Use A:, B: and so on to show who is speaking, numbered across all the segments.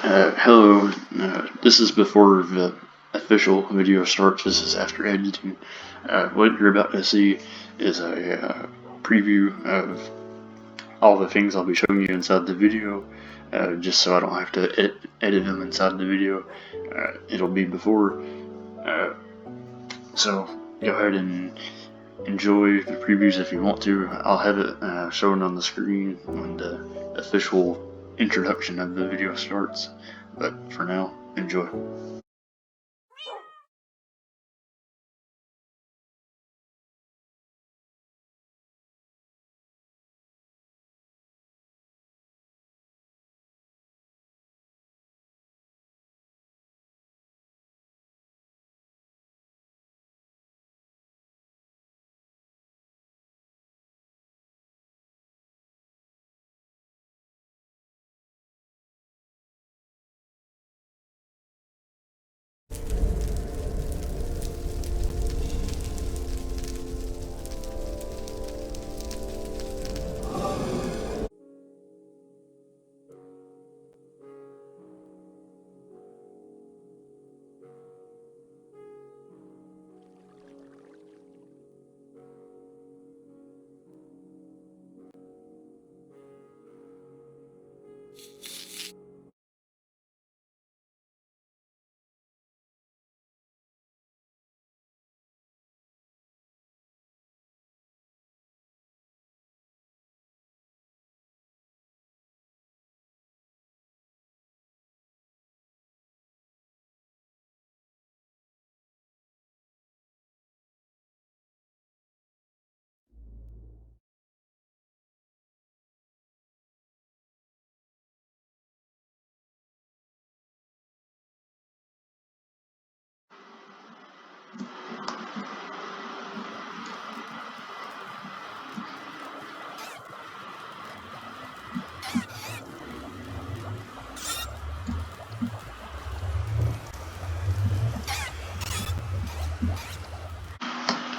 A: Hello, this is before the official video starts. This is after editing. What you're about to see is a preview of all the things I'll be showing you inside the video, just so I don't have to edit them inside the video. It'll be before, so go ahead and enjoy the previews if you want to. I'll have it shown on the screen when the official introduction of the video starts, but for now, enjoy.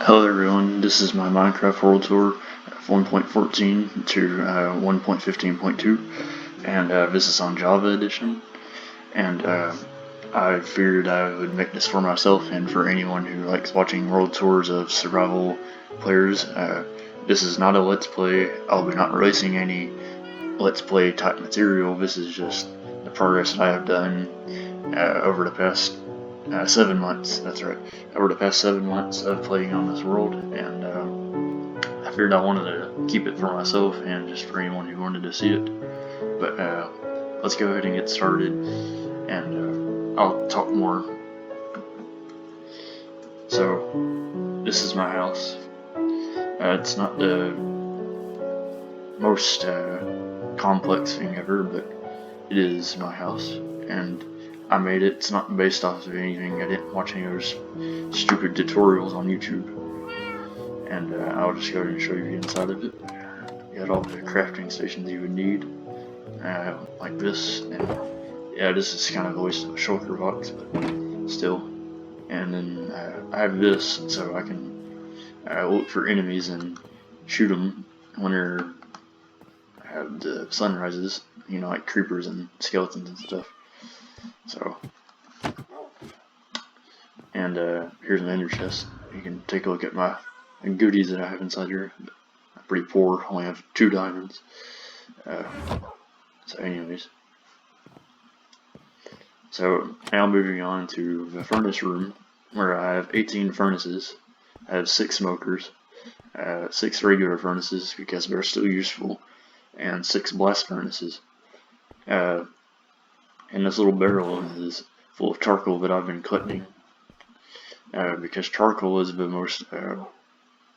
A: Hello everyone, this is my Minecraft World Tour of 1.14 to 1.15.2, and this is on Java Edition, and I figured I would make this for myself and for anyone who likes watching world tours of survival players. This is not a Let's Play. I'll be not releasing any Let's Play type material. This is just the progress that I have done over the past 7 months. That's right, over the past 7 months of playing on this world, and I figured I wanted to keep it for myself and just for anyone who wanted to see it. But let's go ahead and get started, and I'll talk more. So this is my house. It's not the most complex thing ever, but it is my house, and I made it. It's not based off of anything. I didn't watch any of those stupid tutorials on YouTube, and I'll just go ahead and show you inside of it. You got all the crafting stations you would need, like this, and yeah, this is kind of a waste of a shulker box, but still. And then I have this, so I can look for enemies and shoot them when the sun rises, you know, like creepers and skeletons and stuff. So, and here's an ender chest. You can take a look at my goodies that I have inside here. I'm pretty poor, only have 2 diamonds. So anyways. So now moving on to the furnace room, where I have 18 furnaces. I have 6 smokers, 6 regular furnaces because they're still useful, and 6 blast furnaces. And this little barrel is full of charcoal that I've been collecting, because charcoal is the most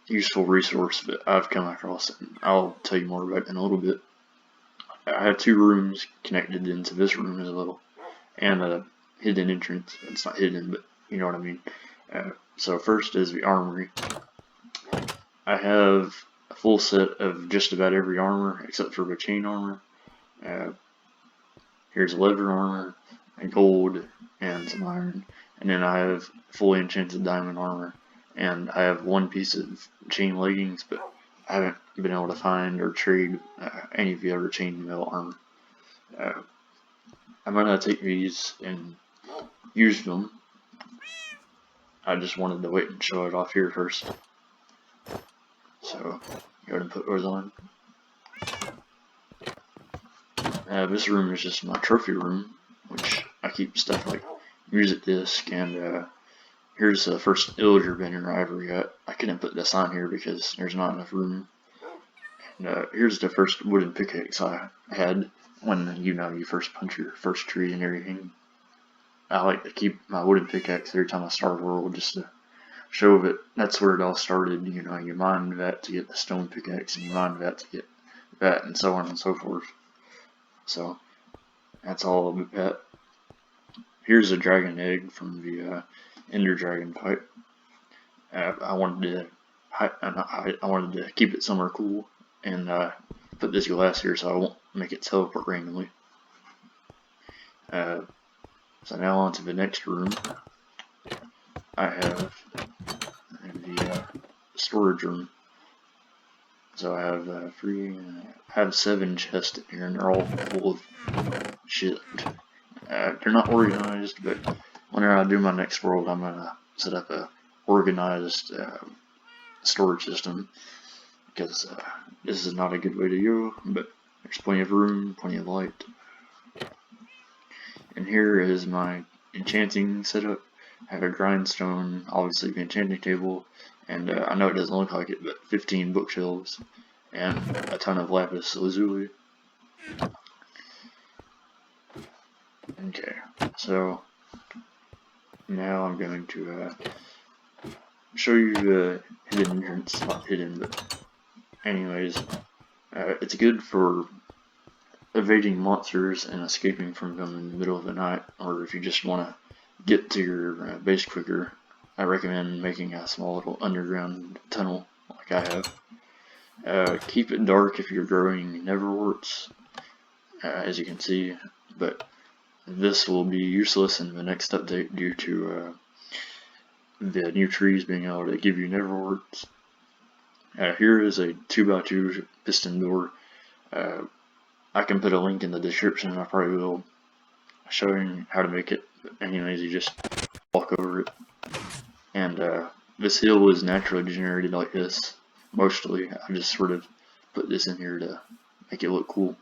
A: useful resource that I've come across, and I'll tell you more about it in a little bit. I have 2 rooms connected into this room as well, and a hidden entrance. It's not hidden, but you know what I mean. So first is the armory. I have a full set of just about every armor except for the chain armor. Here's leather armor, and gold, and some iron. And then I have fully enchanted diamond armor, and I have 1 piece of chain leggings, but I haven't been able to find or trade any of the other chain metal armor. I'm gonna take these and use them. I just wanted to wait and show it off here first. So, go ahead and put those on. This room is just my trophy room, which I keep stuff like music disc, and here's the first villager banner I ever got. I couldn't put this on here because there's not enough room. And here's the first wooden pickaxe I had when you first punch your first tree and everything. I like to keep my wooden pickaxe every time I start a world just to show that that's where it all started. You mine that to get the stone pickaxe, and you mine that to get that, and so on and so forth. So that's all about that. Here's a dragon egg from the Ender Dragon fight. I wanted to keep it somewhere cool, and put this glass here so I won't make it teleport randomly. So now on to the next room. I have the storage room. So I have 7 chests in here, and they're all full of shit. They're not organized, but whenever I do my next world, I'm gonna set up a organized storage system, because this is not a good way to go, but there's plenty of room, plenty of light. And here is my enchanting setup. I have a grindstone, obviously the enchanting table, and I know it doesn't look like it, but 15 bookshelves, and a ton of lapis lazuli. Okay, so now I'm going to show you the hidden entrance. Not hidden, but anyways, it's good for evading monsters and escaping from them in the middle of the night, or if you just want to get to your base quicker. I recommend making a small little underground tunnel like I have. Keep it dark if you're growing neverworts, as you can see, but this will be useless in the next update due to the new trees being able to give you neverworts. Here is a 2x2 piston door. I can put a link in the description, I probably will, showing how to make it. But anyways, you just walk over it. And this hill is naturally generated like this, mostly. I just sort of put this in here to make it look cool.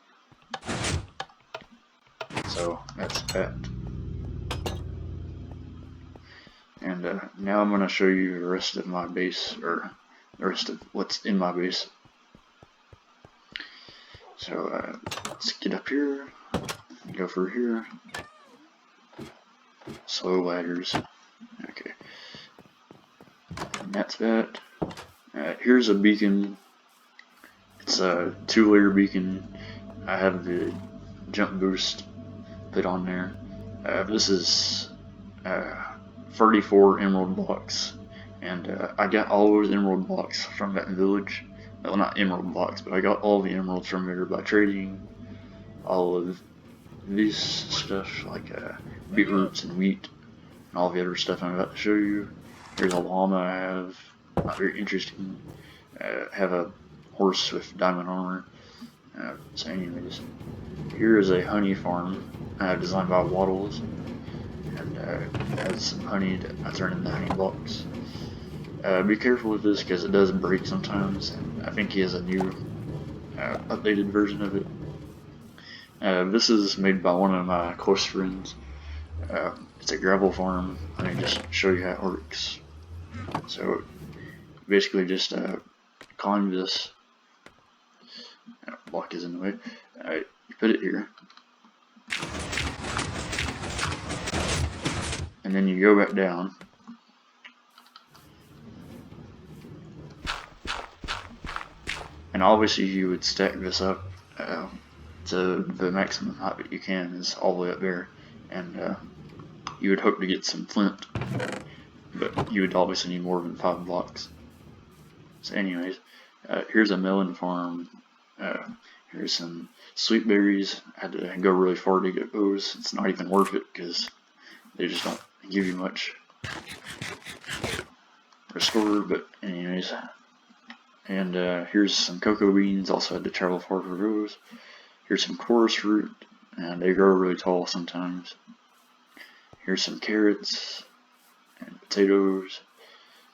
A: So that's that. And now I'm going to show you the rest of my base, or the rest of what's in my base. So let's get up here, go through here. Slow ladders. Okay. And that's that. Here's a beacon. It's a 2-layer beacon. I have the jump boost put on there. This is 34 emerald blocks, and I got all those emerald blocks from that village. Well, not emerald blocks, but I got all the emeralds from there by trading all of these stuff, like beetroots and wheat and all the other stuff I'm about to show you. Here's a llama I have, not very interesting. Have a horse with diamond armor. So anyways, here is a honey farm designed by Waddles, and has some honey that I turn into honey blocks. Be careful with this because it does break sometimes, and I think he has a new updated version of it. This is made by one of my close friends. It's a gravel farm. Let me just show you how it works. So basically just climb this. Block is in the way. You put it here. And then you go back down. And obviously you would stack this up to the maximum height that you can, is all the way up there. And you would hope to get some flint, but you would obviously need more than 5 blocks. So anyways, here's a melon farm. Here's some sweet berries. I had to go really far to get those. It's not even worth it because they just don't give you much restore, but anyways. And here's some cocoa beans, also had to travel far for those. Here's some chorus fruit. and they grow really tall sometimes. Here's some carrots and potatoes.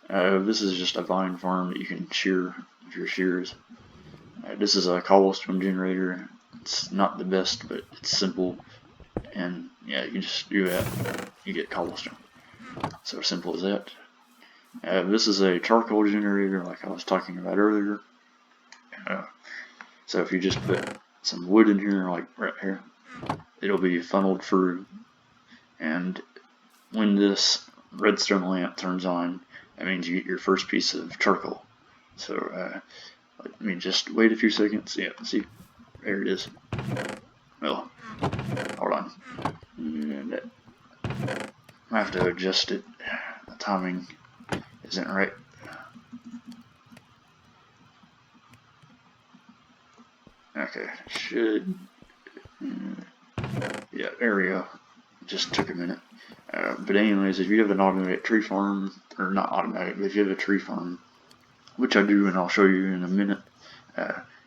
A: This is just a vine farm that you can shear with your shears. This is a Cobblestone Generator. It's not the best, but it's simple, and yeah, you just do that, you get cobblestone. So simple as that. This is a charcoal generator, like I was talking about earlier. So if you just put some wood in here, like right here, it'll be funneled through, and when this redstone lamp turns on, that means you get your first piece of charcoal. So let me just wait a few seconds. Yeah, see, there it is. Well, hold on. And I have to adjust it. The timing isn't right. Okay, should. Yeah, there we go. Just took a minute. But anyways, if you have an automatic tree farm, or not automatic, but if you have a tree farm, which I do and I'll show you in a minute,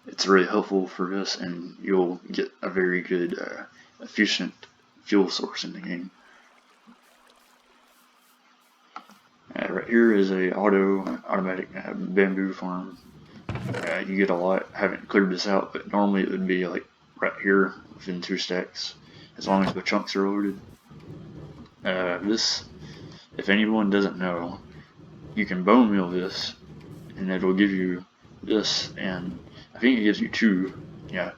A: it's really helpful for this, and you'll get a very good, efficient fuel source in the game. Right here is a automatic bamboo farm. You get a lot. I haven't cleared this out, but normally it would be like right here within 2 stacks, as long as the chunks are loaded. This, if anyone doesn't know, you can bone meal this, and it'll give you this, and I think it gives you 2. Yeah,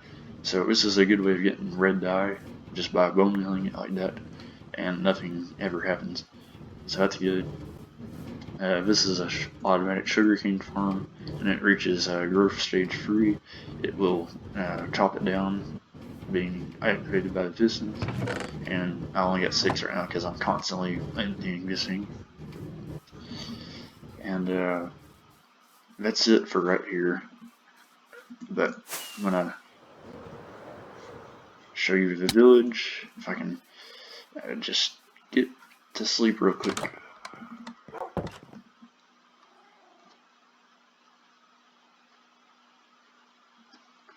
A: so this is a good way of getting red dye just by bone mealing it like that, and nothing ever happens. So that's good. This is a automatic sugarcane farm, and it reaches growth stage 3. It will chop it down, being activated by the pistons, and I only got 6 right now because I'm constantly emptying this thing. And that's it for right here. But I'm gonna show you the village. If I can just get to sleep real quick.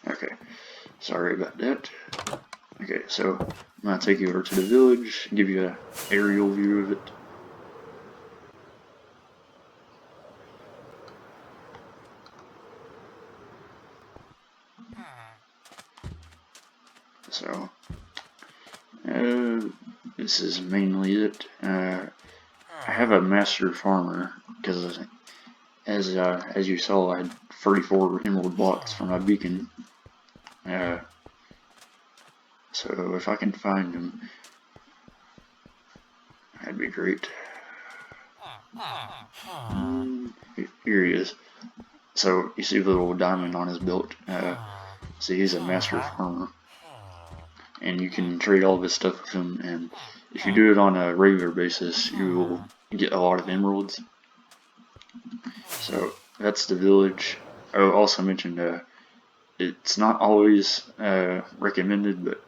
A: Okay, sorry about that. Okay, so I'm gonna take you over to the village, give you an aerial view of it. So, this is mainly it. I have a master farmer because, as you saw, I had 34 emerald blocks from my beacon. So if I can find him, that'd be great. Here he is. So you see the little diamond on his belt. See, he's a master farmer, and you can trade all this stuff with him. And if you do it on a regular basis, you will get a lot of emeralds. So that's the village. I also mentioned it's not always recommended, but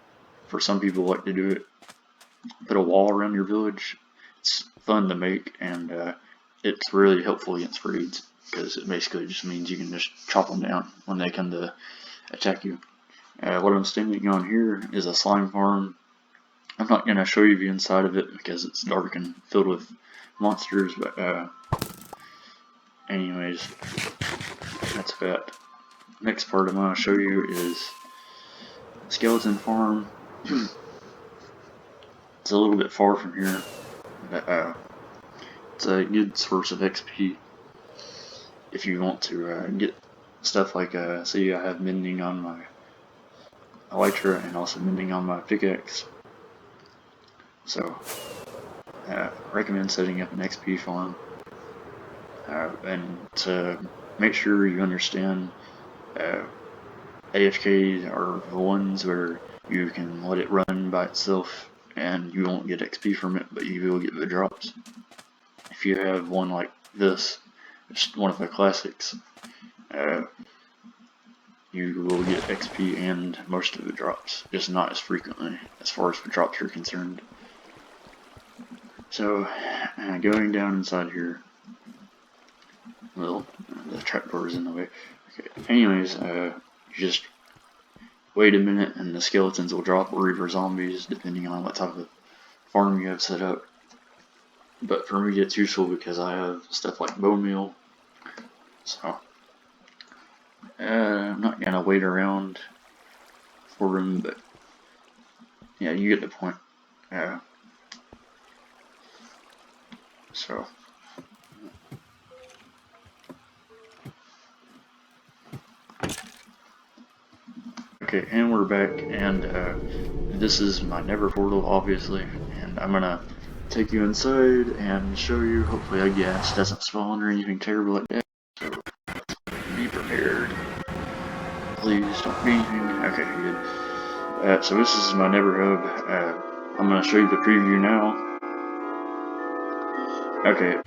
A: for some people like to do it. Put a wall around your village. It's fun to make, and it's really helpful against raids, because it basically just means you can just chop them down when they come to attack you. What I'm standing on here is a slime farm. I'm not going to show you the inside of it because it's dark and filled with monsters, but anyways, that's that. Next part I'm going to show you is skeleton farm. It's a little bit far from here, but it's a good source of XP if you want to get stuff like, see, I have mending on my elytra and also mending on my pickaxe. So, recommend setting up an XP farm, and to make sure you understand AFK are the ones where you can let it run by itself and you won't get XP from it, but you will get the drops. If you have one like this, it's one of the classics, you will get XP and most of the drops, just not as frequently as far as the drops are concerned. So, going down inside here, well, the trapdoor is in the way. Okay. Anyways, you just wait a minute and the skeletons will drop, or either zombies, depending on what type of farm you have set up. But for me it's useful because I have stuff like bone meal, so I'm not gonna wait around for them, but yeah, you get the point. So okay, and we're back, and this is my nether portal, obviously, and I'm gonna take you inside and show you. Hopefully a ghast doesn't spawn or anything terrible like that, so be prepared. Please don't be anything. Okay, good. So this is my nether hub. I'm gonna show you the preview now. Okay.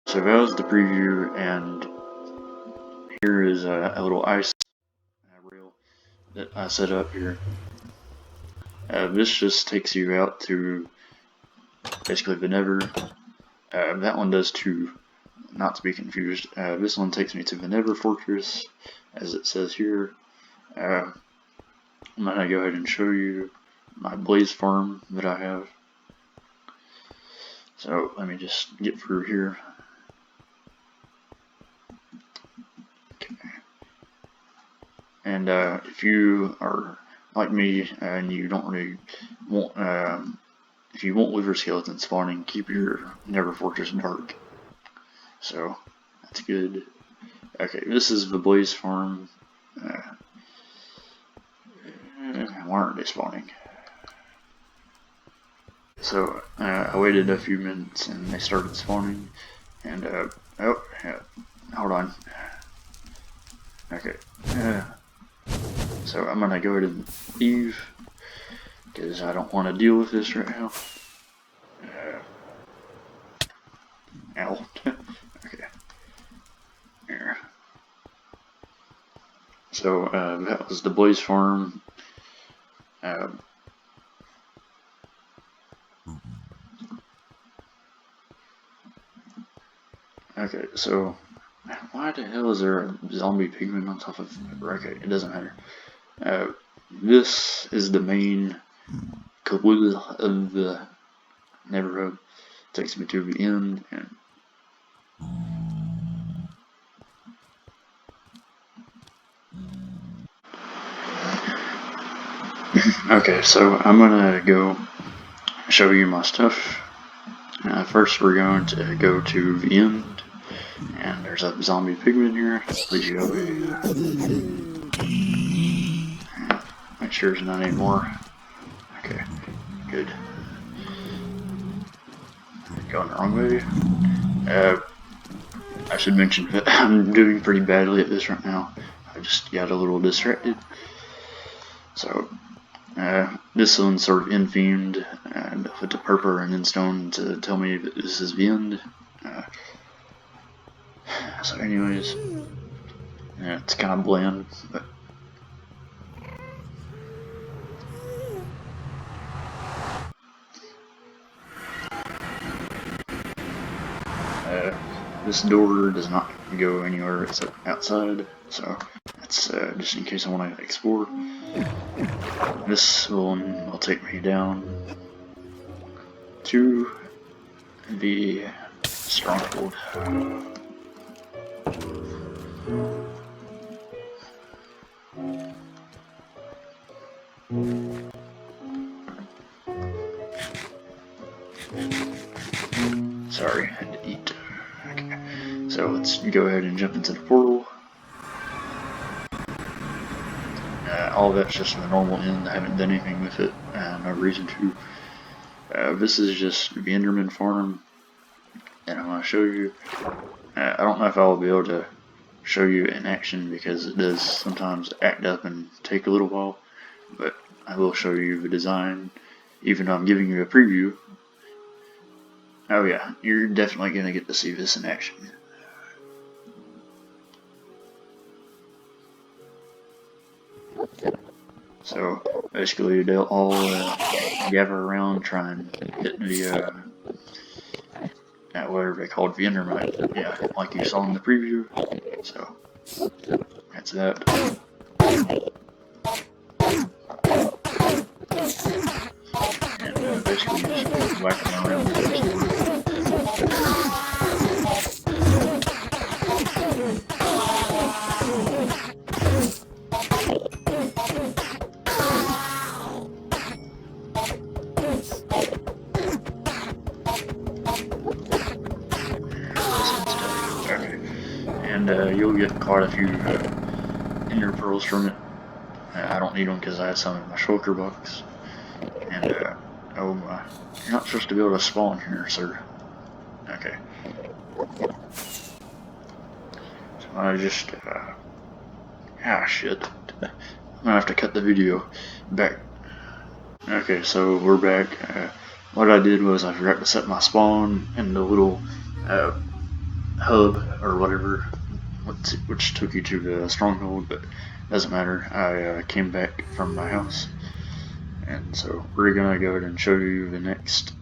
A: So that was the preview, and here is a little ice rail that I set up here. This just takes you out to basically the nether. That one does too, not to be confused. This one takes me to the nether fortress, as it says here. I'm gonna go ahead and show you my blaze farm that I have. So let me just get through here. Okay. And if you are like me and you don't really want, if you want wither skeletons spawning, keep your nether fortress dark. So that's good. Okay, this is the blaze farm. Why aren't they spawning? So I waited a few minutes and they started spawning. And oh, yeah, hold on. Okay. So I'm gonna go ahead and leave because I don't want to deal with this right now. Ow. Okay. There. So that was the blaze farm. Okay, so why the hell is there a zombie pigman on top of? Okay, it doesn't matter. This is the main caboodle of the neighborhood. Takes me to the end, and okay, so I'm gonna go show you my stuff. First, we're going to go to the end, and there's a zombie pigman here. Leads you over here. Make sure there's not any more. Okay, good. Going the wrong way. I should mention that I'm doing pretty badly at this right now. I just got a little distracted. So, this one's sort of end-themed, and with the purple and endstone to tell me that this is the end. So anyways, yeah, it's kind of bland, but this door does not go anywhere except outside, so that's just in case I want to explore. This one will take me down to the stronghold. Sorry, I had to eat. Okay. So let's go ahead and jump into the portal. All of that's just the normal end. I haven't done anything with it, no reason to. This is just the Enderman Farm, and I'm going to show you. I don't know if I will be able to show you in action because it does sometimes act up and take a little while, but I will show you the design, even though I'm giving you a preview. Oh yeah, you're definitely going to get to see this in action. So basically they'll all gather around, try and hit the whatever they called the Enderman. Yeah, like you saw in the preview. So that's that. And basically just whack them around with this sword. And you'll get quite a few ender pearls from it. I don't need them because I have some in my shulker box. And oh my, you're not supposed to be able to spawn here, sir. Okay. So I just shit. I'm gonna have to cut the video back. Okay, so we're back. What I did was I forgot to set my spawn in the little hub or whatever, which took you to the stronghold, but doesn't matter. I came back from my house, and so we're gonna go ahead and show you the next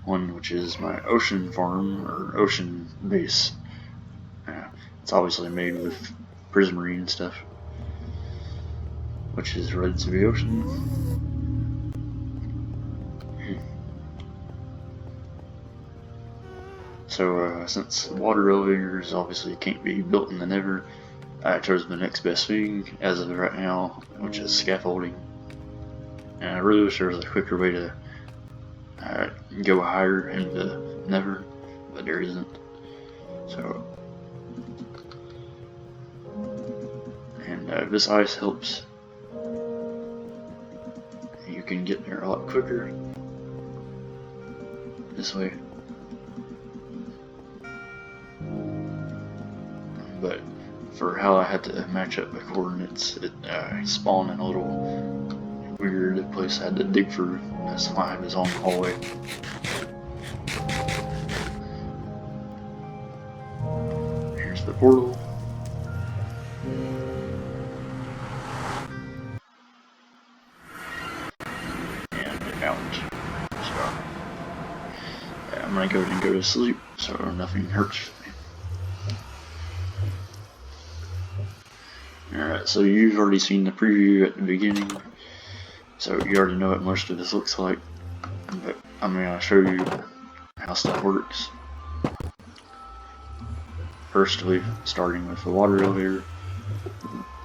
A: one, which is my ocean farm or ocean base. It's obviously made with prismarine and stuff, which is right to the ocean. So since water elevators obviously can't be built in the Nether, I chose the next best thing as of right now, which is scaffolding. And I really wish there was a quicker way to go higher in the Nether, but there isn't. So, and this ice helps. You can get there a lot quicker this way. But for how I had to match up the coordinates, it spawned in a little weird place I had to dig through. That's why I have his own hallway. Here's the portal. And out. So I'm gonna go ahead and go to sleep so nothing hurts me. Alright, so you've already seen the preview at the beginning, so you already know what most of this looks like, but I'm going to show you how stuff works. Firstly, starting with the water elevator,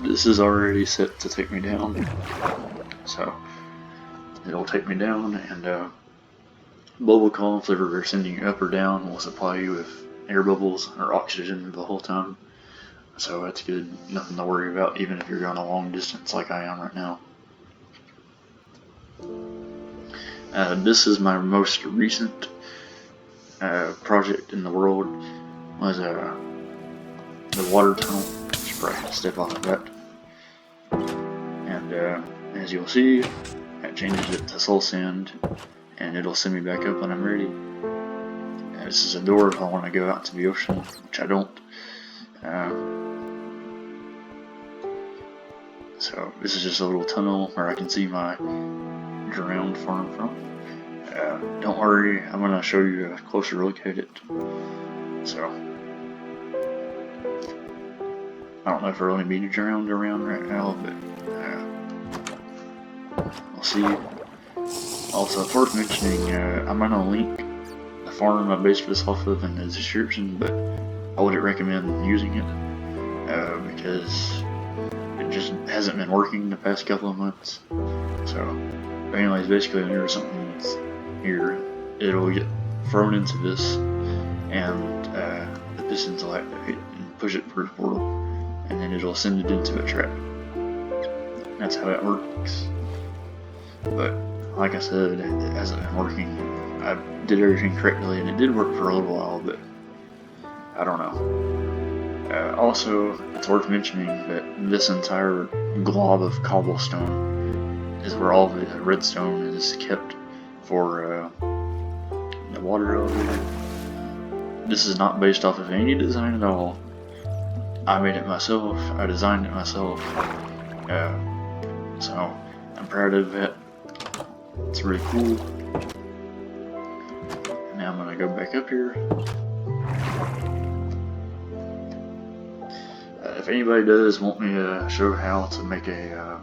A: this is already set to take me down, so it'll take me down, and bubble columns that are sending you up or down will supply you with air bubbles or oxygen the whole time. So that's good, nothing to worry about even if you're going a long distance like I am right now. This is my most recent project in the world, was the water tunnel. Should probably step off of that. And as you'll see, I changes it to soul sand, and it'll send me back up when I'm ready. This is a door if I want to go out to the ocean, which I don't. So this is just a little tunnel where I can see my drowned farm from. Don't worry, I'm going to show you a closer look at it. So I don't know if there'll only be drowned around right now, but we'll see. Also, it's worth mentioning, I'm going to link the farm I based this off of in the description, but I wouldn't recommend using it because it just hasn't been working the past couple of months. So, but anyways, basically when there's something that's here, it'll get thrown into this, and the pistons will activate and push it through the portal, and then it'll send it into a trap. That's how that works. But like I said, it hasn't been working. I did everything correctly, and it did work for a little while, but I don't know. Also, it's worth mentioning that this entire glob of cobblestone is where all the redstone is kept for the water elevator. This is not based off of any design at all. I made it myself, I designed it myself, so I'm proud of it. It's really cool. Now I'm gonna go back up here. If anybody does want me to show how to make a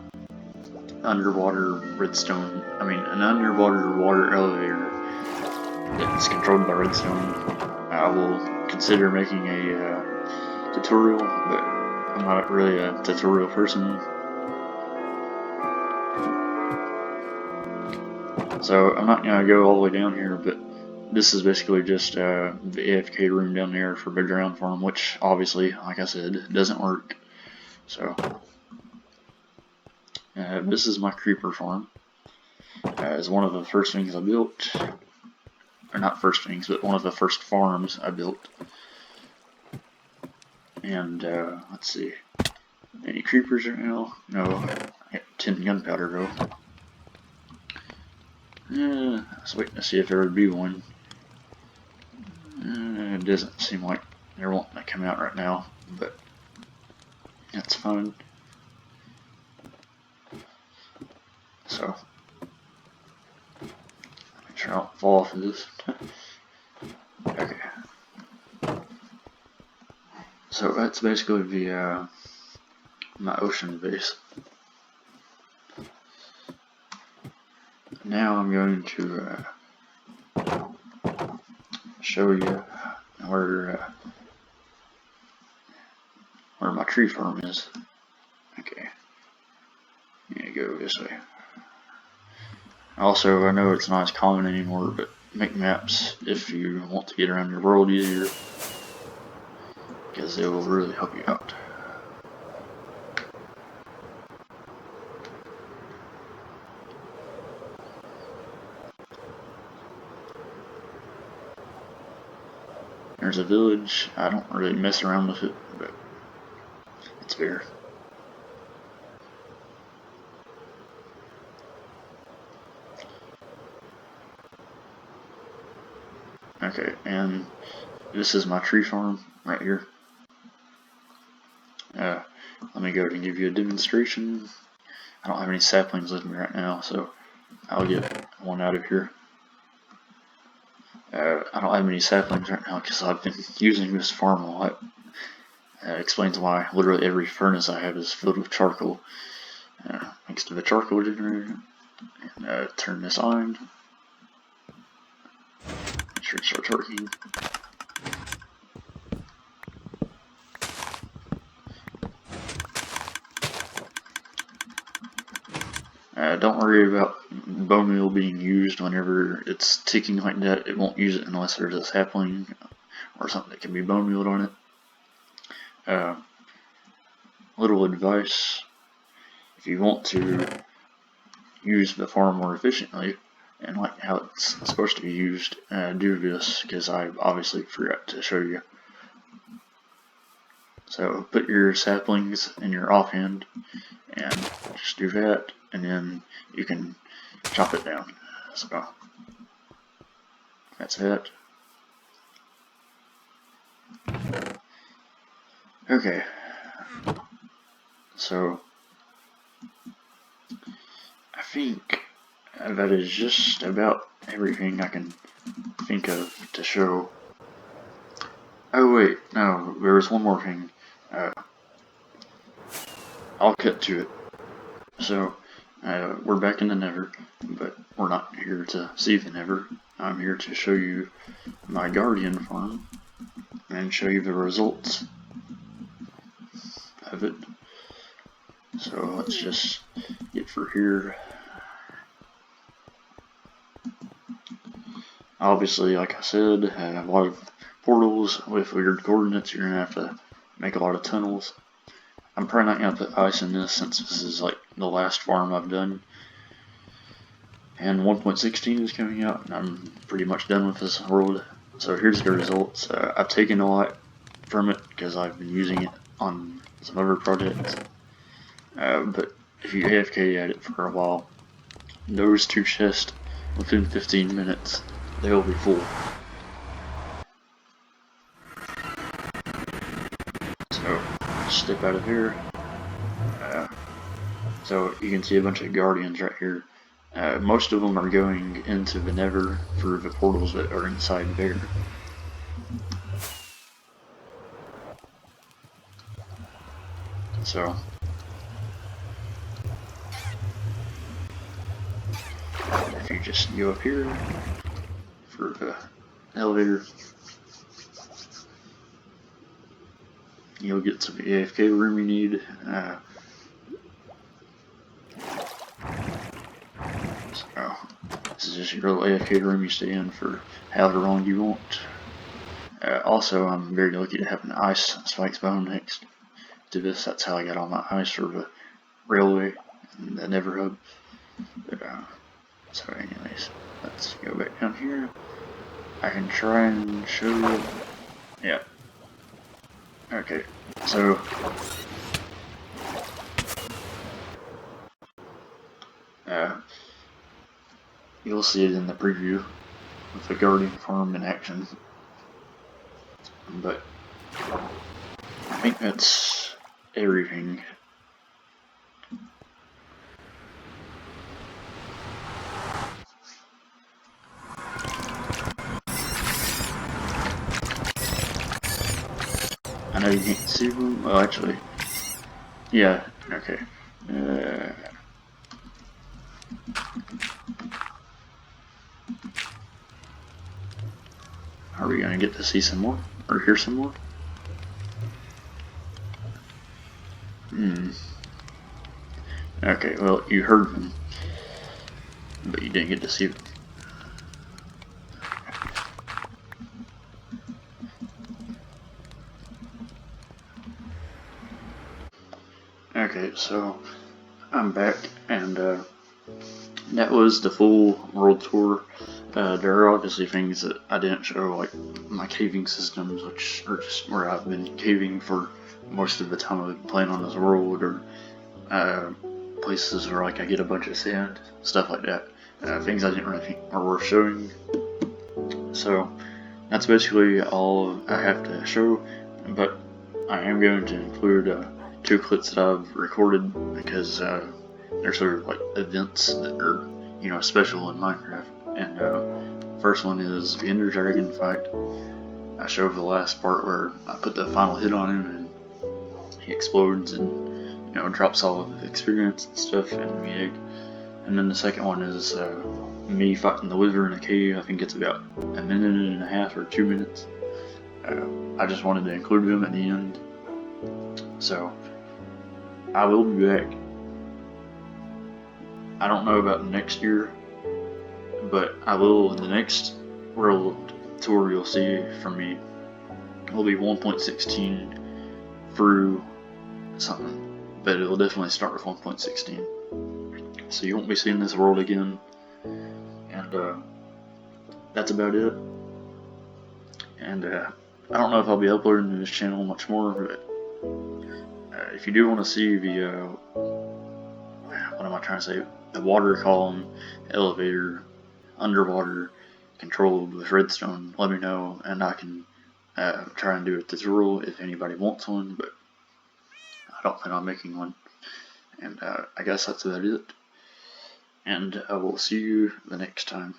A: underwater redstone, an underwater water elevator that's controlled by redstone, I will consider making a tutorial, but I'm not really a tutorial person. So I'm not going to go all the way down here, but this is basically just the AFK room down there for the ground farm, which obviously, like I said, doesn't work. So this is my creeper farm. It's one of the first things I built, or not first things, but one of the first farms I built. And let's see, any creepers right now? No, I got 10 gunpowder though. I was waiting to see if there would be one. It doesn't seem like they're wanting to come out right now, but that's fine. So, make sure I don't fall off of this. Okay. So that's basically the my ocean base. Now I'm going to show you where my tree farm is. Okay, I'm gonna go this way. Also, I know it's not as common anymore, but make maps if you want to get around your world easier, because they will really help you out. There's a village. I don't really mess around with it, but it's there. Okay, and this is my tree farm right here. Let me go ahead and give you a demonstration. I don't have any saplings with me right now, so I'll get one out of here. I don't have any saplings right now because I've been using this farm a lot. Explains why literally every furnace I have is filled with charcoal. Thanks to the charcoal generator. And turn this on. Make sure it starts working. Don't worry about bone meal being used whenever it's ticking like that. It won't use it unless there's a sapling or something that can be bone mealed on it. Little advice: if you want to use the farm more efficiently and like how it's supposed to be used, do this, because I obviously forgot to show you. So put your saplings in your offhand and just do that, and then you can chop it down. So that's it. Okay, so I think that is just about everything I can think of to show. Oh wait, no, there was one more thing. I'll cut to it. So, we're back in the Nether, but we're not here to see the Nether. I'm here to show you my Guardian farm and show you the results of it. So let's just get through here. Obviously, like I said, a lot of portals with weird coordinates. You're gonna have to make a lot of tunnels. I'm probably not going to put ice in this since this is like the last farm I've done. And 1.16 is coming out, and I'm pretty much done with this world. So here's the results. I've taken a lot from it because I've been using it on some other projects. But if you AFK at it for a while, those 2 chests within 15 minutes, they will be full. So step out of here. So you can see a bunch of guardians right here. Most of them are going into the Nether through the portals that are inside there. So if you just go up here for the elevator, you'll get to the AFK room you need. So this is just your little AFK room you stay in for however long you want. Also, I'm very lucky to have an ice spikes bone next to this. That's how I got all my ice for the railway and the Nether hub. But, so anyways, let's go back down here. I can try and show you. Yeah. Okay, so you'll see it in the preview with the Guardian Farm in action. But I think that's everything. I know you can't see them. Well, actually, yeah. Okay. Are we gonna get to see some more or hear some more? Okay, well, you heard them, but you didn't get to see them. Okay, so I'm back, and that was the full world tour. There are obviously things that I didn't show, like my caving systems, which are just where I've been caving for most of the time I've been playing on this world, or places where like I get a bunch of sand, stuff like that. Things I didn't really think were worth showing. So that's basically all I have to show, but I am going to include 2 clips that I've recorded because they're sort of like events that are, you know, special in Minecraft. And first one is the Ender Dragon fight. I showed the last part where I put the final hit on him and he explodes and, you know, drops all of the experience and stuff in the egg. And then the second one is me fighting the wizard in a cave. I think it's about 1.5 minutes or 2 minutes. I just wanted to include them at the end. So I will be back. I don't know about next year, but I will in the next world tour you'll see from me. It'll be 1.16 through something, but it'll definitely start with 1.16. So you won't be seeing this world again, and that's about it. And I don't know if I'll be uploading to this channel much more, but if you do want to see the what am I trying to say? The water column, elevator, underwater, controlled with redstone, let me know, and I can try and do a tutorial if anybody wants one, but I don't plan on making one. And I guess that's about it. And I will see you the next time.